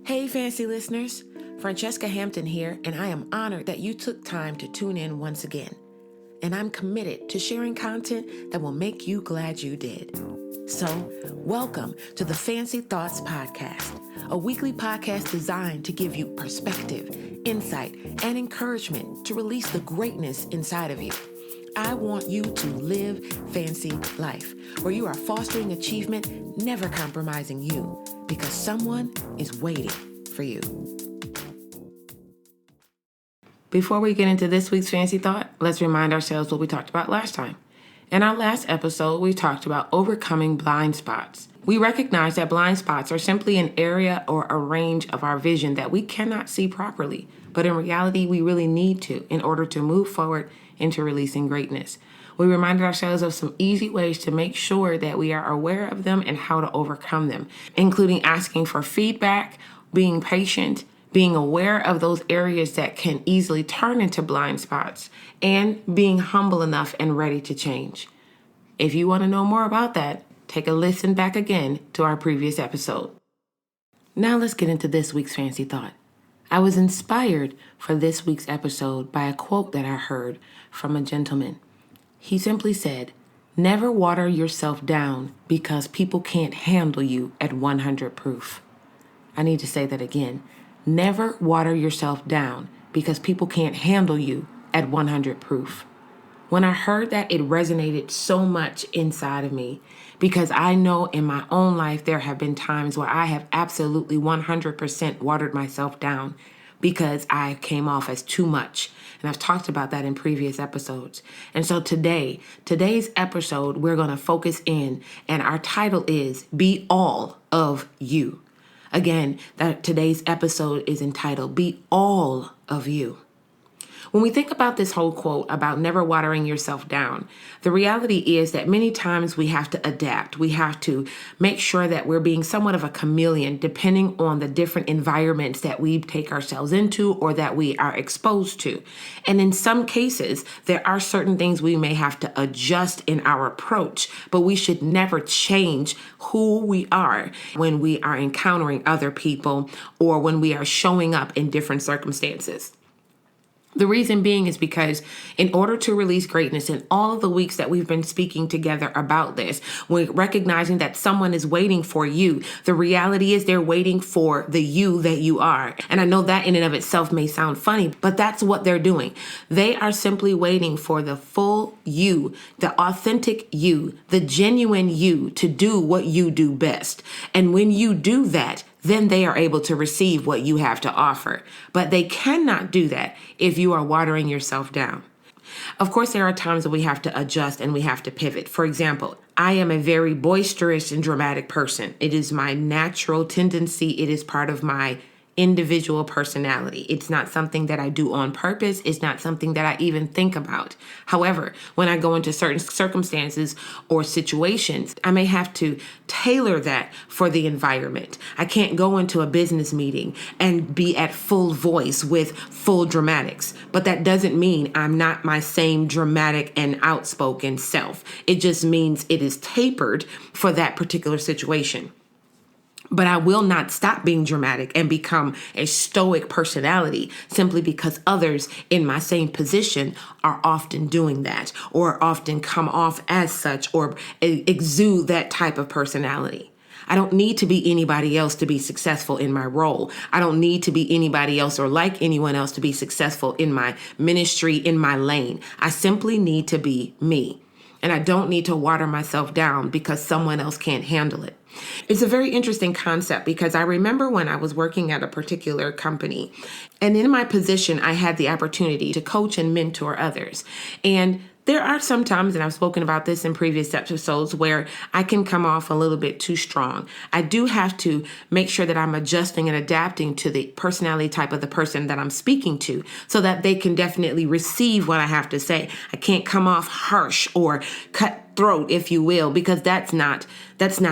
Hey, fancy listeners. Franchesca Hampton here, and I am honored that you took time to tune in once again. And I'm committed to sharing content that will make you glad you did. So, welcome to the Fancy Thoughts Podcast, a weekly podcast designed to give you perspective, insight, and encouragement to release the greatness inside of you. I want you to live fancy life, where you are fostering achievement, never compromising you, because someone is waiting for you. Before we get into this week's fancy thought, let's remind ourselves what we talked about last time. In our last episode, we talked about overcoming blind spots. We recognize that blind spots are simply an area or a range of our vision that we cannot see properly, but in reality, we really need to in order to move forward into releasing greatness. We reminded ourselves of some easy ways to make sure that we are aware of them and how to overcome them, including asking for feedback, being patient, being aware of those areas that can easily turn into blind spots, and being humble enough and ready to change. If you want to know more about that, take a listen back again to our previous episode. Now let's get into this week's fancy thought. I was inspired for this week's episode by a quote that I heard from a gentleman. He simply said, "Never water yourself down because people can't handle you at 100 proof." I need to say that again. Never water yourself down because people can't handle you at 100 proof. When I heard that, it resonated so much inside of me because I know in my own life there have been times where I have absolutely 100% watered myself down because I came off as too much. And I've talked about that in previous episodes. And so today's episode, we're going to focus in, and our title is Be All of You. Again, today's episode is entitled Be All of You. When we think about this whole quote about never watering yourself down, the reality is that many times we have to adapt. We have to make sure that we're being somewhat of a chameleon depending on the different environments that we take ourselves into or that we are exposed to. And in some cases, there are certain things we may have to adjust in our approach, but we should never change who we are when we are encountering other people or when we are showing up in different circumstances. The reason being is because in order to release greatness in all of the weeks that we've been speaking together about this, we're recognizing that someone is waiting for you. The reality is they're waiting for the you that you are. And I know that in and of itself may sound funny, but that's what they're doing. They are simply waiting for the full you, the authentic you, the genuine you to do what you do best. And when you do that, then they are able to receive what you have to offer. But they cannot do that if you are watering yourself down. Of course, there are times that we have to adjust and we have to pivot. For example, I am a very boisterous and dramatic person. It is my natural tendency. It is part of my individual personality. It's not something that I do on purpose. It's not something that I even think about. However, when I go into certain circumstances or situations, I may have to tailor that for the environment. I can't go into a business meeting and be at full voice with full dramatics, but that doesn't mean I'm not my same dramatic and outspoken self. It just means it is tapered for that particular situation. But I will not stop being dramatic and become a stoic personality simply because others in my same position are often doing that or often come off as such or exude that type of personality. I don't need to be anybody else to be successful in my role. I don't need to be anybody else or like anyone else to be successful in my ministry, in my lane. I simply need to be me. And I don't need to water myself down because someone else can't handle it. It's a very interesting concept because I remember when I was working at a particular company, and in my position, I had the opportunity to coach and mentor others. And there are some times, and I've spoken about this in previous episodes, where I can come off a little bit too strong. I do have to make sure that I'm adjusting and adapting to the personality type of the person that I'm speaking to so that they can definitely receive what I have to say. I can't come off harsh or cut throat, if you will, because that's not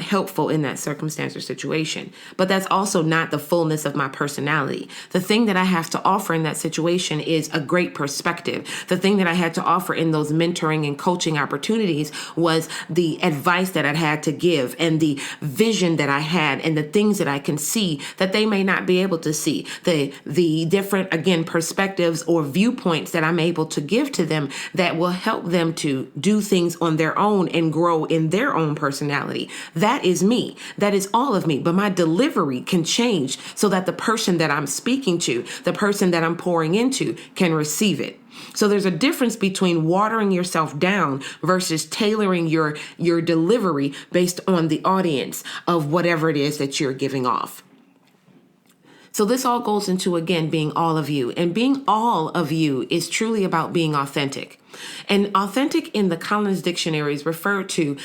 helpful in that circumstance or situation. But that's also not the fullness of my personality. The thing that I have to offer in that situation is a great perspective. The thing that I had to offer in those mentoring and coaching opportunities was the advice that I had to give and the vision that I had and the things that I can see that they may not be able to see. The different, again, perspectives or viewpoints that I'm able to give to them that will help them to do things on their own and grow in their own personality. That is me. That is all of me. But my delivery can change so that the person that I'm speaking to, the person that I'm pouring into, can receive it. So there's a difference between watering yourself down versus tailoring your delivery based on the audience of whatever it is that you're giving off. So this all goes into, again, being all of you. And being all of you is truly about being authentic. And authentic in the Collins Dictionary is referred to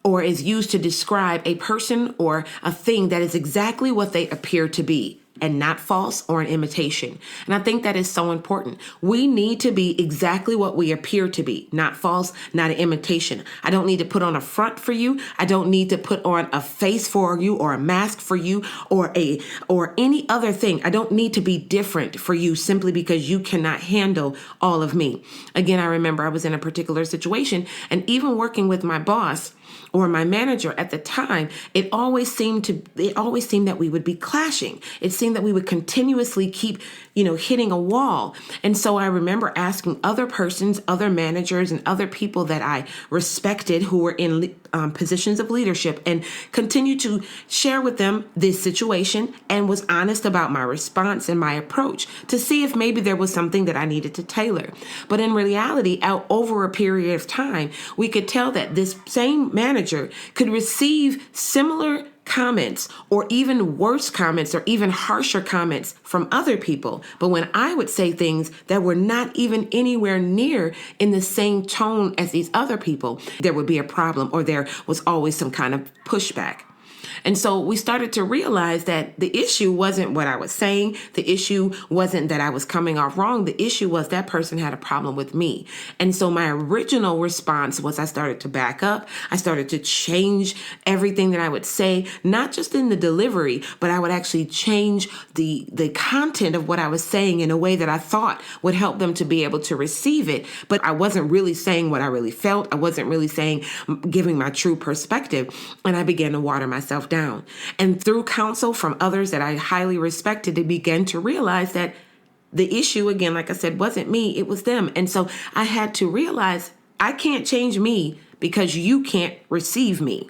or is used to describe a person or a thing that is exactly what they appear to be, and not false or an imitation. And I think that is so important. We need to be exactly what we appear to be, not false, not an imitation. I don't need to put on a front for you. I don't need to put on a face for you or a mask for you or any other thing. I don't need to be different for you simply because you cannot handle all of me. Again, I remember I was in a particular situation, and even working with my boss or my manager at the time, it always seemed that we would be clashing. It seemed that we would continuously keep, hitting a wall. And so I remember asking other persons, other managers, and other people that I respected who were in positions of leadership, and continued to share with them this situation and was honest about my response and my approach to see if maybe there was something that I needed to tailor. But in reality, out over a period of time, we could tell that this same manager could receive similar comments or even worse comments or even harsher comments from other people. But when I would say things that were not even anywhere near in the same tone as these other people, there would be a problem, or there was always some kind of pushback. And so we started to realize that the issue wasn't what I was saying. The issue wasn't that I was coming off wrong. The issue was that person had a problem with me. And so my original response was I started to back up. I started to change everything that I would say, not just in the delivery, but I would actually change the content of what I was saying in a way that I thought would help them to be able to receive it. But I wasn't really saying what I really felt. I wasn't really giving my true perspective. And I began to water myself down. And through counsel from others that I highly respected, I began to realize that the issue, again, like I said, wasn't me, it was them. And so I had to realize I can't change me because you can't receive me.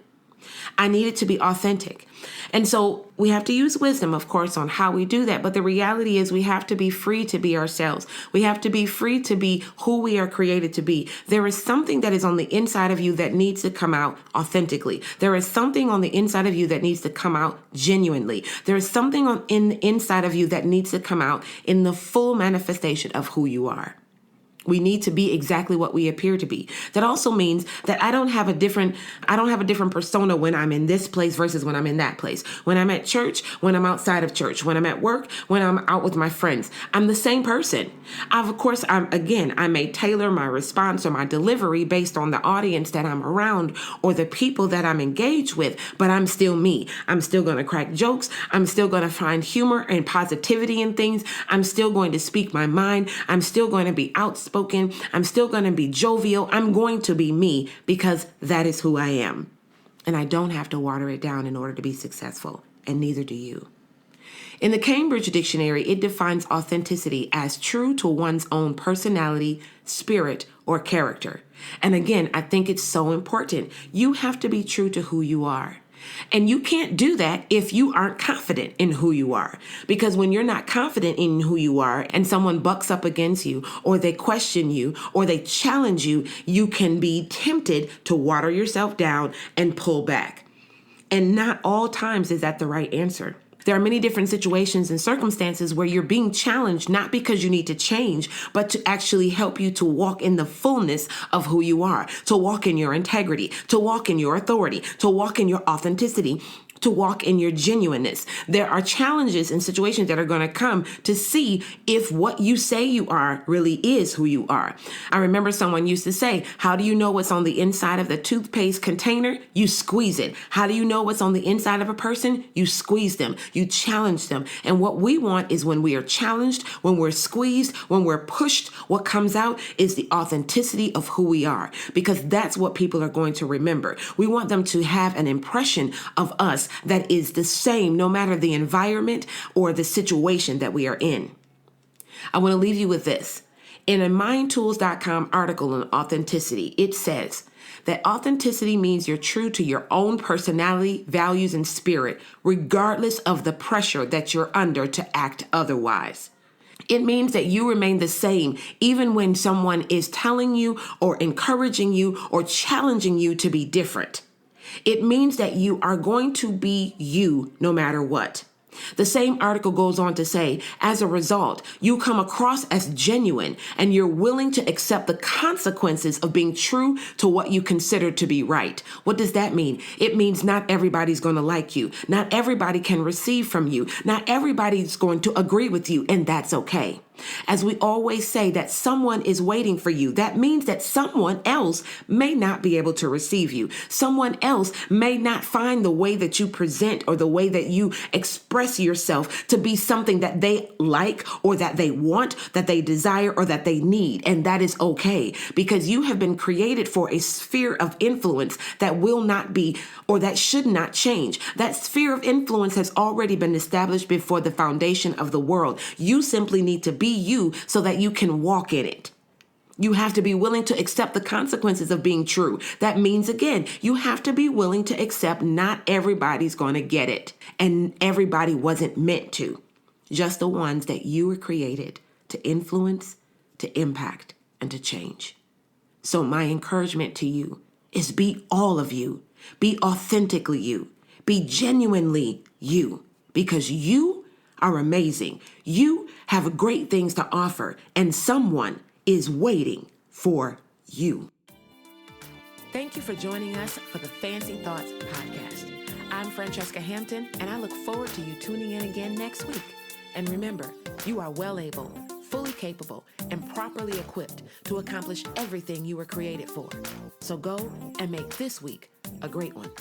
I needed to be authentic. And so we have to use wisdom, of course, on how we do that. But the reality is we have to be free to be ourselves. We have to be free to be who we are created to be. There is something that is on the inside of you that needs to come out authentically. There is something on the inside of you that needs to come out genuinely. There is something in the inside of you that needs to come out in the full manifestation of who you are. We need to be exactly what we appear to be. That also means that I don't have a different persona when I'm in this place versus when I'm in that place. When I'm at church, when I'm outside of church, when I'm at work, when I'm out with my friends, I'm the same person. I may tailor my response or my delivery based on the audience that I'm around or the people that I'm engaged with, but I'm still me. I'm still going to crack jokes. I'm still going to find humor and positivity in things. I'm still going to speak my mind. I'm still going to be outspoken. I'm still going to be jovial. I'm going to be me because that is who I am. And I don't have to water it down in order to be successful, and neither do you. In the Cambridge Dictionary, it defines authenticity as true to one's own personality, spirit, or character. And again, I think it's so important. You have to be true to who you are. And you can't do that if you aren't confident in who you are. Because when you're not confident in who you are and someone bucks up against you or they question you or they challenge you, you can be tempted to water yourself down and pull back. And not all times is that the right answer. There are many different situations and circumstances where you're being challenged, not because you need to change, but to actually help you to walk in the fullness of who you are, to walk in your integrity, to walk in your authority, to walk in your authenticity, to walk in your genuineness. There are challenges and situations that are going to come to see if what you say you are really is who you are. I remember someone used to say, how do you know what's on the inside of the toothpaste container? You squeeze it. How do you know what's on the inside of a person? You squeeze them. You challenge them. And what we want is when we are challenged, when we're squeezed, when we're pushed, what comes out is the authenticity of who we are, because that's what people are going to remember. We want them to have an impression of us that is the same no matter the environment or the situation that we are in. I want to leave you with this. In a mindtools.com article on authenticity, it says that authenticity means you're true to your own personality, values, and spirit, regardless of the pressure that you're under to act otherwise. It means that you remain the same even when someone is telling you or encouraging you or challenging you to be different. It means that you are going to be you no matter what. The same article goes on to say, as a result, you come across as genuine and you're willing to accept the consequences of being true to what you consider to be right. What does that mean? It means not everybody's going to like you. Not everybody can receive from you. Not everybody's going to agree with you, and that's okay. As we always say that someone is waiting for you, that means that someone else may not be able to receive you. Someone else may not find the way that you present or the way that you express yourself to be something that they like or that they want, that they desire or that they need. And that is okay, because you have been created for a sphere of influence that will not be or that should not change. That sphere of influence has already been established before the foundation of the world. You simply need to be you so that you can walk in it. You have to be willing to accept the consequences of being true. That means, again, you have to be willing to accept not everybody's going to get it, and everybody wasn't meant to. Just the ones that you were created to influence, to impact, and to change. So my encouragement to you is be all of you. Be authentically you. Be genuinely you, because you are amazing. You have great things to offer, and someone is waiting for you. Thank you for joining us for the Fancy Thoughts podcast. I'm Franchesca Hampton, and I look forward to you tuning in again next week. And remember, you are well able, fully capable, and properly equipped to accomplish everything you were created for. So go and make this week a great one.